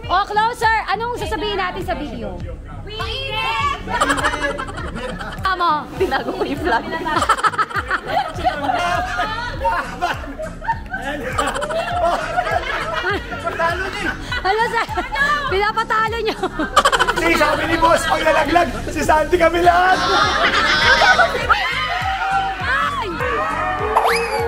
Oh, closer! Anong sasabihin natin sa video? Mainit! Tama. Tinago ko yung vlog. Ano sa? Pinapatalo nyo. Si sabi ni boss, pag nalaglag, si Sandy kami lahat. Ay! Ay!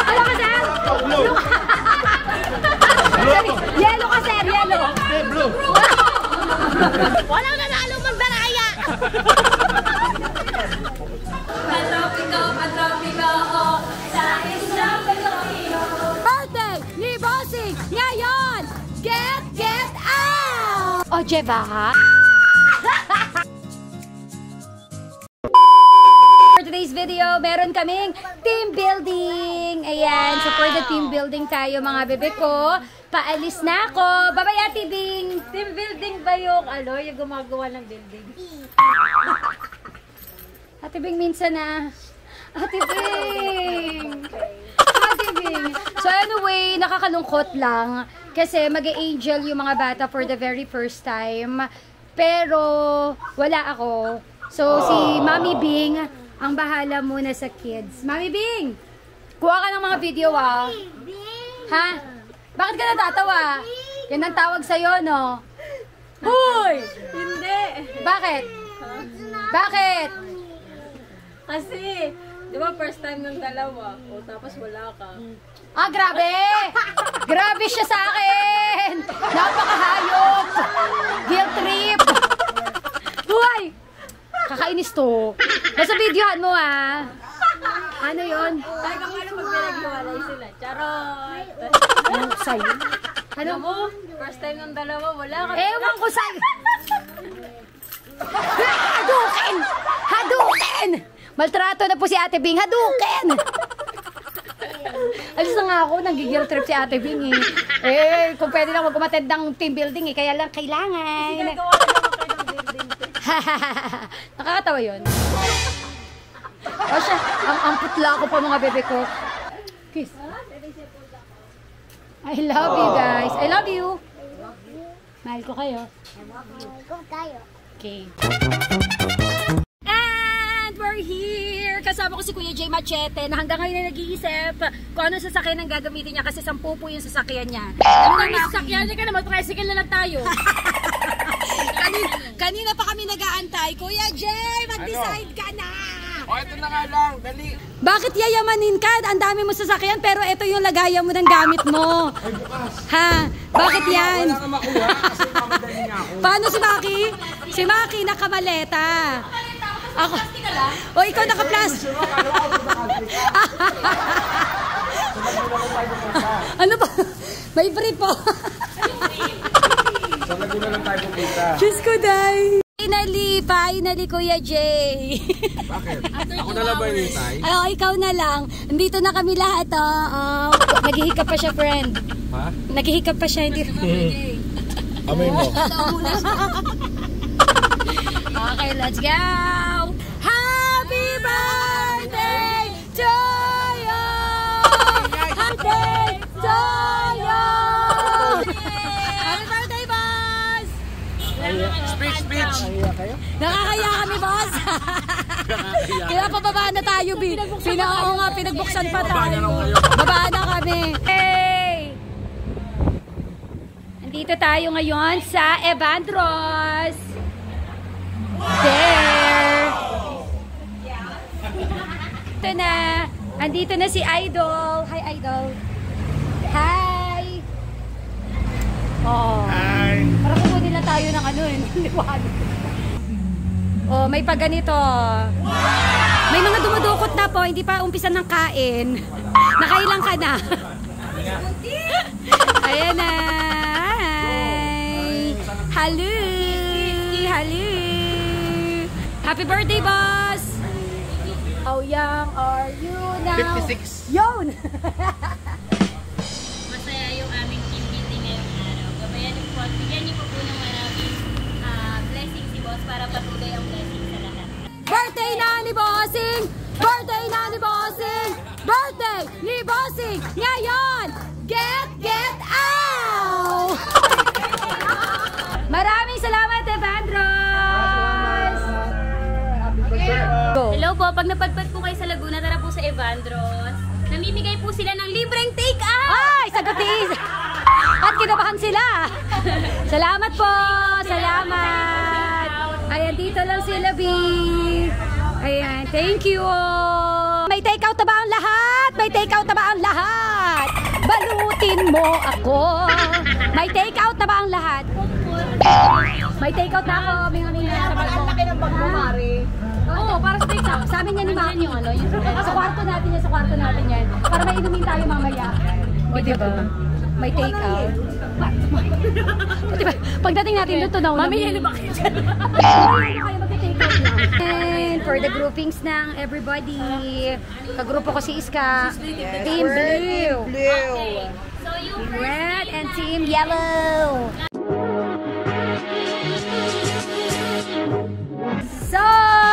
Ano ka, sir? Yellow ka, sir. Yellow. Blue. Walang nanalo magdaraya! Birthday ni Bossing ngayon! Get out! O, diba? For today's video, meron kaming team building. Ayan, so for the team building tayo mga bebe ko. Paalis na ako. Bye-bye, Ate Bing. Team building ba yung yung gumagawa ng building? Ate Bing, minsan na. Ate Bing! Ate Bing! So anyway, nakakalungkot lang. Kasi mag-angel yung mga bata for the very first time. Pero wala ako. So si Mami Bing ang bahala muna sa kids. Mami Bing! Kuha ka ng mga video Ha? Bakit ka natatawa? Yan ang tawag sa'yo, no? Hoy! Hindi! Bakit? Bakit? Kasi, di ba first time ng dalawa, o tapos wala ka. Ah, grabe! Grabe siya sa akin! Napakahayop! Guilt trip! Buhay! Kakainis to. Basta videohan mo, Ano yon? Talagang ano pag pinag-iwalay sila? Charot! Ano sa'yo? Ano mo? First time ng dalawa, wala ka. Ewan ko sa'yo! Hadukin! Hadukin! Maltrato na po si Ate Bing. Hadukin! Alis na nga ako, nagigil trip si Ate Bing kung pwede lang mag-umatend ng team building kaya lang kailangan. Kasi gagawa na naman kayo ng building. Nakakatawa yun. O siya, ang putla ko pa mga bebe ko. Kiss. I love you guys. I love you. Mahal ko kayo. Okay. And we're here. Kasama ko si Kuya Jay Machete na hanggang ngayon na nag-iisip kung ano sasakyan ang gagamitin niya kasi 10 po yung sasakyan niya. Ano na sasakyan? Hindi ka naman, tricycle na lang tayo. Kanina pa kami nag-aantay. Kuya Jay, mag-decide ka na! O, ito na nga lang, dali. Bakit yayamanin ka? Ang dami mo sasakyan pero ito yung lagayan mo ng gamit mo. Ay, bukas. Ha? Bakit yan? Wala ka makuha kasi mamadali niya ako. Paano si Maki? Si Maki nakamaleta. Ako. O, ikaw naka-plus. Ano ba? May brief po. Sa Laguna lang tayo pupunta. Diyos ko, day. Finally, Kuya Jay. Bakit? Ako na lang ba hinintay? Oo, ikaw na lang. Nandito na kami lahat, Naghihikap pa siya, friend. Ha? Naghihikap pa siya, hindi. Amay mo. Okay, let's go! Happy birthday to you! Happy birthday to you! Happy birthday, boss! Speech. Nakakaya kami, boss! Kaya pababa na tayo, B. Pinagbuksan pa tayo. Baba na kami. Hey! Andito tayo ngayon sa Evandros. There! Ito na. Andito na si Idol. Hi, Idol. Hi! Oh. Hi! Para kukunin lang tayo ng liwanag. Oh, may paganito. May mga dumudukot na po, hindi pa umpisa ng kain. Nakailang ka na. Ayan na. Hi. Hello. Hello. Happy birthday, boss. How young are you now? 56. Yun. Masaya yung aming team meeting ngayong araw. Gabayan po, bigyan niyo po ng maraming blessing si boss para patuloy ang blessing sa lahat. Birthday na ni Bossing! Birthday na ni Bossing! birthday ni Bossing ngayon! Get out! Maraming salamat, Evandros! Go. Hello po, pag napadpad po kayo sa Laguna, tara po sa Evandros. Namimigay po sila ng libreng take-out! Ay, sagutin! At kinabahan sila! Salamat po! Salamat! Ayan, dito lang sila, B. Ayan, thank you! May take-out na ba ang lahat? May take-out na ba ang lahat? Balutin mo ako! May take-out na ba ang lahat? May take-out na ako. May sa bag mo. Ang laki ng bag mo, Mari. Oo, para sa take-out. Sabi niya ni Maki. Sa kwarto natin yan, sa kwarto natin yan. Para may inumin tayo mamaya. O, diba? May take-out. Diba? Pagdating natin doon, tunaw na. Mami, ano ba kayo dyan? Kayo mag-take-out lang. And for the groupings ng everybody, kagrupo ko si Iska. Team Blue. Okay. So, yung Red and Team Yellow. So,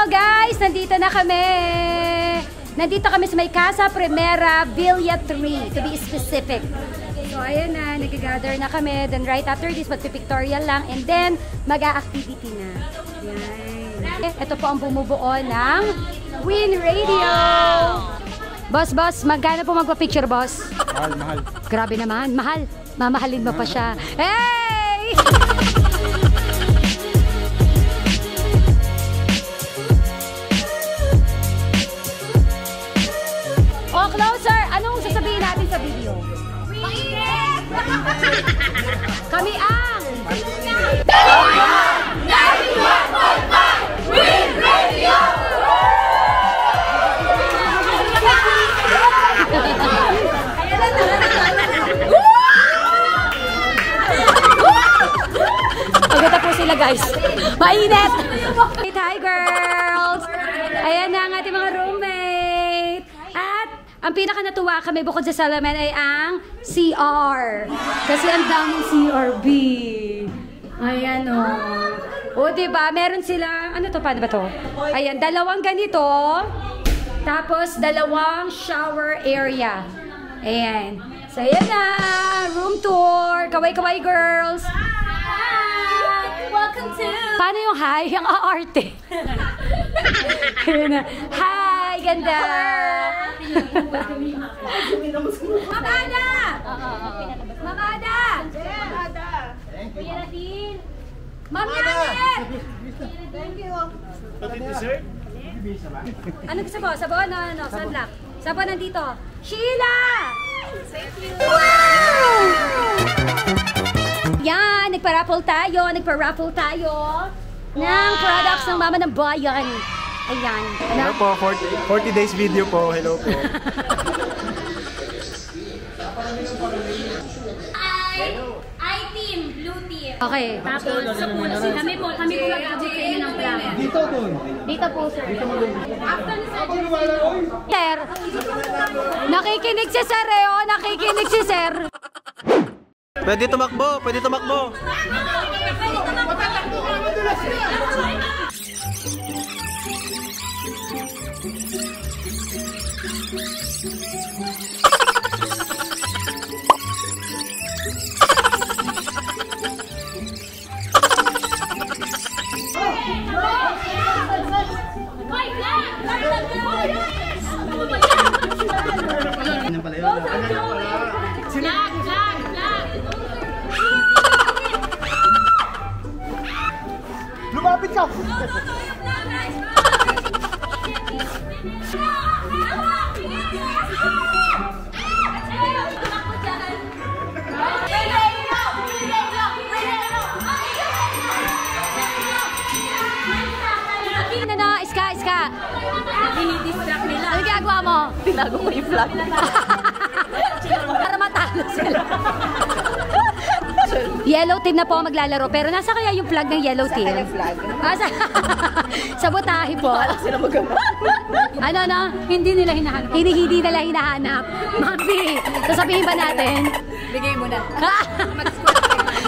guys, nandito na kami. Nandito kami sa may Casa Primera, Villa 3, to be specific. So, ayan na, nag-gather na kami. Then, right after this, magpipictorial lang. And then, mag-a-activity na. Yan. Ito po ang bumubuo ng Win Radio. Boss, magkano po magpa-picture, boss? Mahal. Grabe naman, mahal. Mamahalin mo pa siya. Hey! Oh, closer! Anong sasabihin natin sa video? Kami ang... Win Radio! Pagkita po sila, guys. Mainit! Hi, girls! Ayan na ang ating mga roommate. At ang pinaka natuwa kami bukod sa salamin ay ang CR. Kasi ang daming CRB. Ayan o. O, diba? Meron sila, ano to? Paano ba to? Ayan, dalawang ganito. Tapos, dalawang shower area. Ayan. So, ayan na. Room tour. Kaway-kaway, girls. Hi! Welcome to... Paano yung hi? Ang aarte. Ayan na. Hi, ganda. Mamada! Mamada! Kuya Radin! Ma'am Janet! Ano gusto mo? Sabon o ano? Sunlock? Sabon nandito. Sheila! Wow! Yan, nagpa-raffle tayo ng products ng Mama ng Bayan. Ayan. Hello po, 40 days video po. Hello po. I-team, blue team. Okay. Tapos, sa puno, kami po mag-abot sa inyo ng plan. Dito po, sir. Sir, nakikinig si Sir nakikinig si Sir. Pwede tumakbo, pwede tumakbo. Lumapit ka! Iska. Dinidistract nila. Ano ginagawa mo? Tinago ko yung flag. Para matalo sila. Yellow team na po ang maglalaro. Pero nasa kaya yung flag ng yellow team? Saan yung flag? Sabotahe po. Sila maganda. Ano? Hindi nila hinahanap. Hindi nila hinahanap. Mami, sasabihin ba natin? Bigay mo na.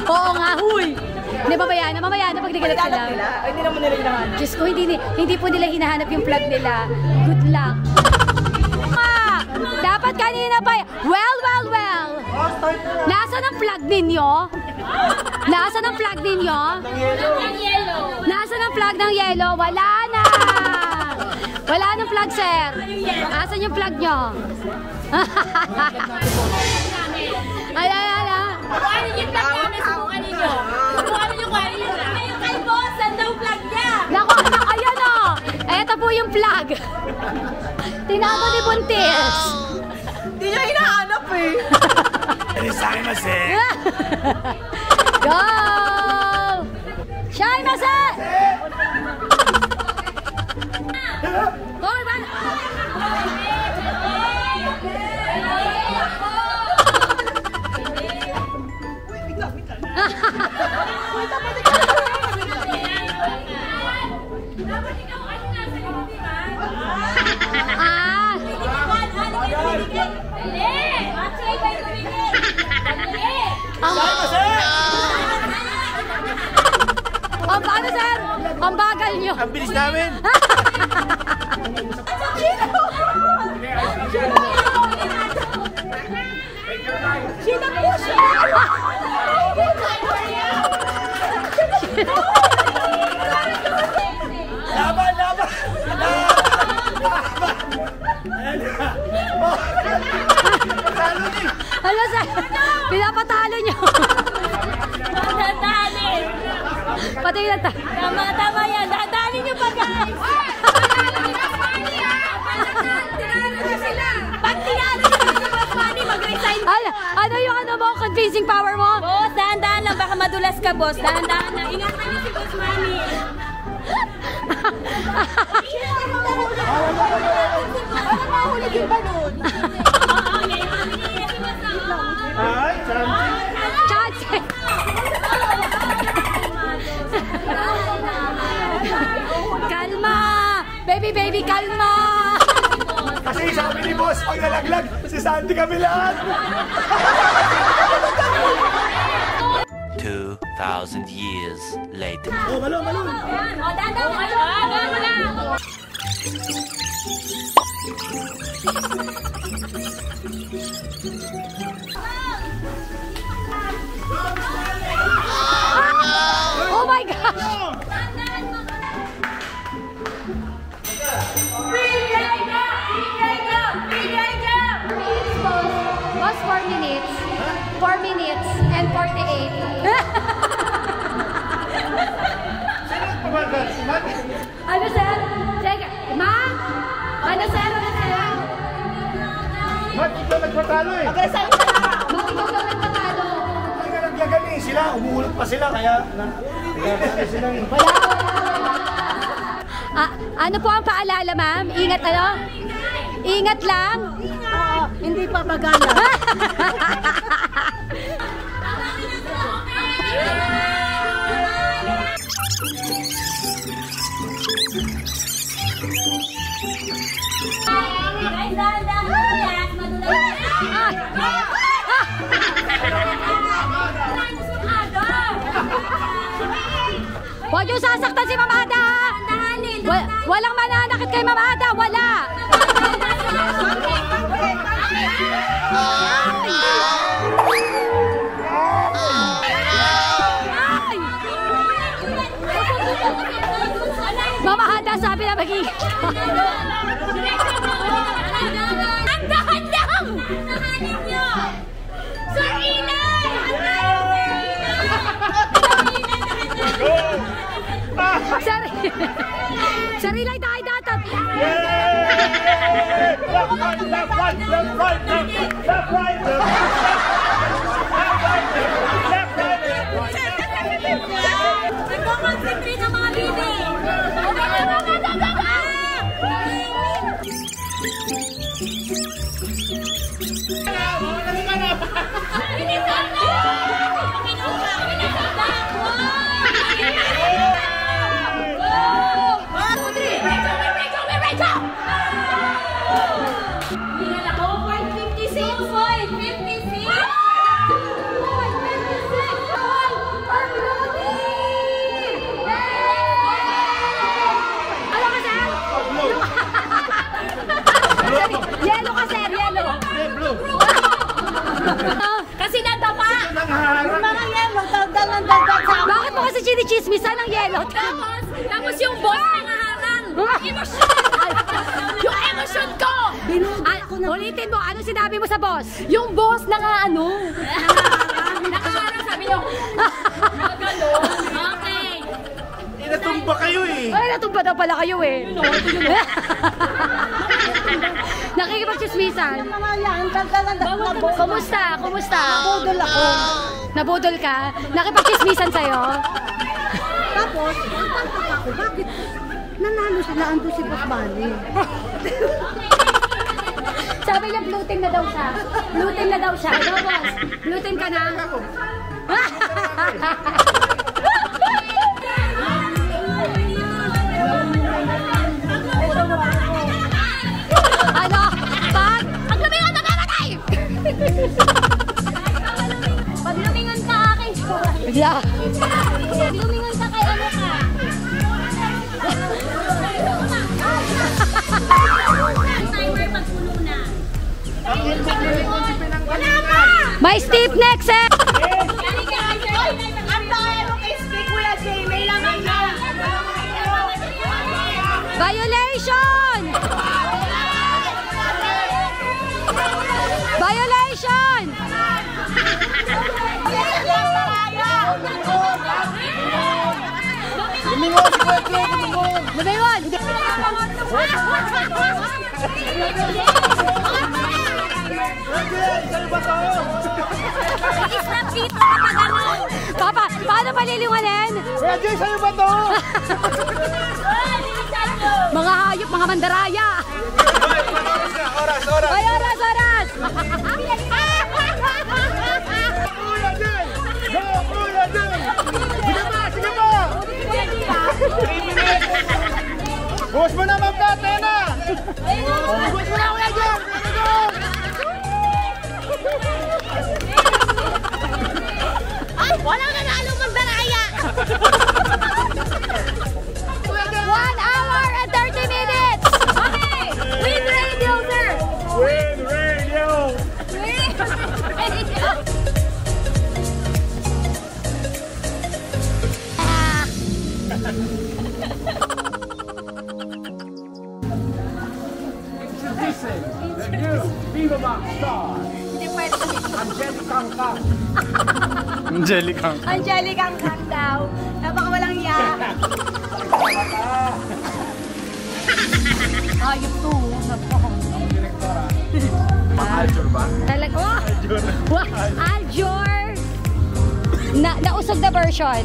Oo nga, huy! Hindi, mamaya na pag nagilag sila. Hindi naman nila hinahanap. Diyos ko, hindi po nila hinahanap yung flag nila. Good luck. Dapat kanina pa. Well. Nasaan ang flag ninyo? Nasaan ang flag ninyo? Nasaan ang flag ng yellow? Wala na. Wala nang flag, sir. Asan yung flag nyo? Ala. Kuhanin yung flag namin, subukan ninyo. Kuhanin yung Ngayon kay boss, saan daw flag niya? Naku, ayan o. Eto po yung flag. Tinamo ni Buntis. Hindi niya hinahanap eh. Arisaimase! Go! Shaimase! Hoy, man! Dapat ikaw ano nasa likod, di ba? Ah! Ang paano, sir? Ang bagal nyo. Ang bilis namin! Laban! Ano, sir? Pinapatalo nyo. Dadali! Pati na ta. Tama yan! Dadali nyo pa, guys! Tinalo na sila! Pag tinalo na sila si Boss Manny, mag-resign ka! Ano yung ano mo? Convincing power mo? Boss, dahan-dahan lang. Baka madulas ka, boss. Dahan-dahan lang. Ingatan niyo si Boss Manny. Mahuli din ba nun? Ay, Chance! Kalma! Baby, kalma! kasi sabi ni boss, pag nalaglag, si Sandy kami lahat! 2,000 years later. Oh, balon! O, dahan-dahan. Oh my gosh! Was 4 minutes. 4 minutes and 48. Ano, sir? Teka, ma? Ano, sir? Ba't ikaw nagpatalo eh? Mag-resign ka na. Bakit ikaw daw nagpatalo? Hindi ka naglagan eh. Sila, umuulot pa sila, kaya sila eh. Ano po ang paalala, ma'am? Ingat ano? Ingat lang? Oo, hindi pa magana. Guys, dahan-dahan. Madulas. Huwag yung sasaktan si Ma'am Ada! Walang mananakit kay Ma'am Ada! Wala! Ma'am Ada, sabi na mag-ingat. Andahan lang! Andahanin nyo! Sir Inay! Sarili tayo dapat. Nagko-concentrate ang mga bibi! Yellow ka, sir, yellow. Kasi nadapa. Yung mga yelo, daldal ng daldal sa akin. Bakit mo kasi chinichismisan ng yelo? Tapos yung boss nangaharang. Emosyon. Yung emosyon ko. Ulitin mo, ano sinabi mo sa boss? Yung boss nakaano. Nakaharang sabi niyo. Magano. Okay. Inatumba kayo eh. Ay, natumba daw pala kayo eh. Nakikipagchismisan. Yung mga yan, daldal ng daldal. Kumusta? Kumusta? Budol ako. Nabudol ka? Nakipagchismisan sa'yo? Tapos, nagtataka ako, bakit nanalo sila ando si Boss Bali? Sabi niya, blue team na daw siya. Blue team na daw siya. Ikaw, boss. Blue team ka na. Ano? Pag lumingon, mamamatay! Pag lumingon ka akin. Yeah. Pag lumingon ka kay ano ka. Ang timer pag puno na. Wala pa! May stiff neck, sir! Galing ka kay Sir. Ang tayo mo kay Stick Kuya Jay, may laman na. Violation! Violation! Lumingon si Kuya Jay, lumingon. Lumingon! Sa'yo ba to? Stop dito kapag ano. Papa, paano paliliwanin? Kuya Jay, sa'yo ba to? Mga hayop, mga mandaraya! Oras. Ay, oras, oras! Kuya Jay! Go, Kuya Jay! Sige ba? 3 minutes! Buhos mo na, Ma'am Katena! Buhos mo na, Kuya Jay! Wala nanalo magdaraya. 1 hour and 30 minutes! Okay. Win radio, sir. Win radio! Win radio. Viva Max Star! Angelica Kang! Angelica. Angelica ang kang daw. Napaka walang iya. Ayop to. Aljur ba? Talaga, oh! Aljur! Nausog na version.